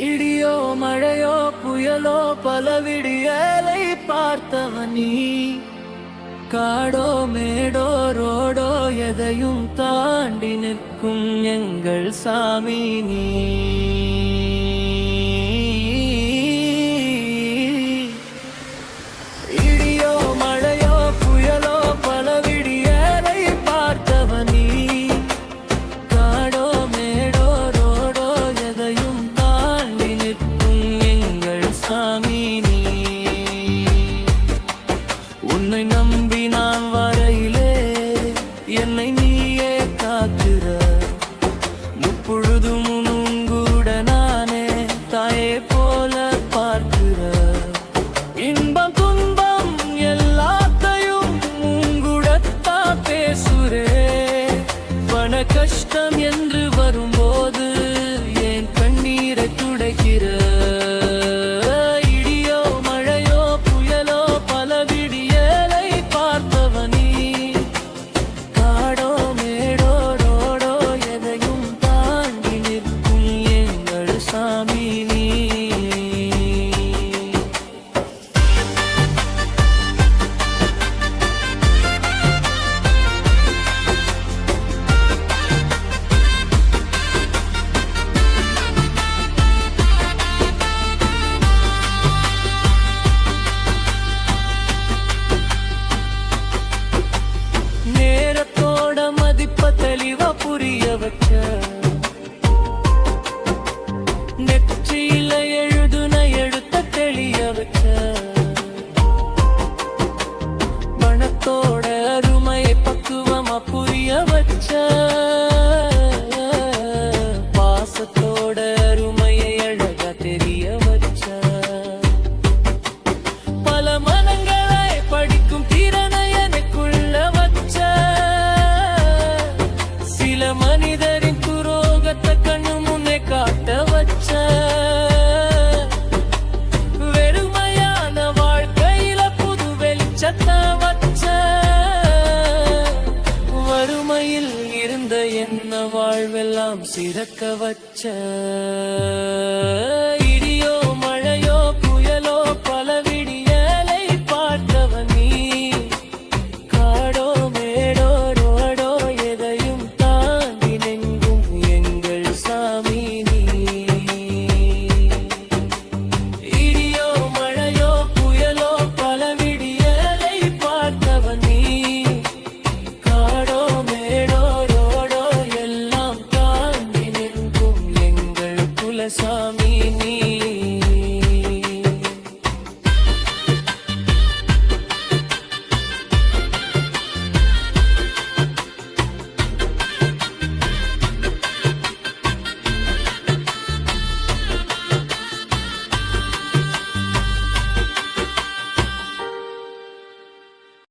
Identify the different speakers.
Speaker 1: இடியோ மழையோ புயலோ பல விடியலை பார்த்தவனி காடோ மேடோ ரோடோ எதையும் தாண்டி நிற்கும் எங்கள் சாமி நீ இடியோ மழையோ புயலோ பல விடியலை பார்த்தவனி காடோ மேடோ ரோடோ எதையும் தாண்டி நிற்கும் எங்கள் சாமி நீ உன்னை நம்பி நான் வரையிலே என்னை நீயே காக்கிற முப்பொழுதும் உங்கூட நானே தாயே போல பார்க்கிற இன்பம் துன்பம் எல்லாத்தையும் உங்கூடத்தா பேசுரே பண கஷ்டம் என்று வரும்போது என் கண்ணீரை துடைக்கிற தெளிவா புரிய வச்ச நெற்றியில எழுதுன எழுத்த தெளிய வச்ச பணத்தோட அருமையை பக்குவமா புரிய வச்ச பாசத்தோட அருமையை அழகா தெரிய வச்ச பல மனங்களை படிக்கும் திறனை எனக்குள்ள வச்ச மனிதரின் துரோகத்தை கண்ணு முன்னே காட்ட வச்ச வெறுமையான வாழ்க்கையில புது வெளிச்சத்தை வச்ச வறுமையில் இருந்த என்ன வாழ்வெல்லாம் சிறக்க வச்ச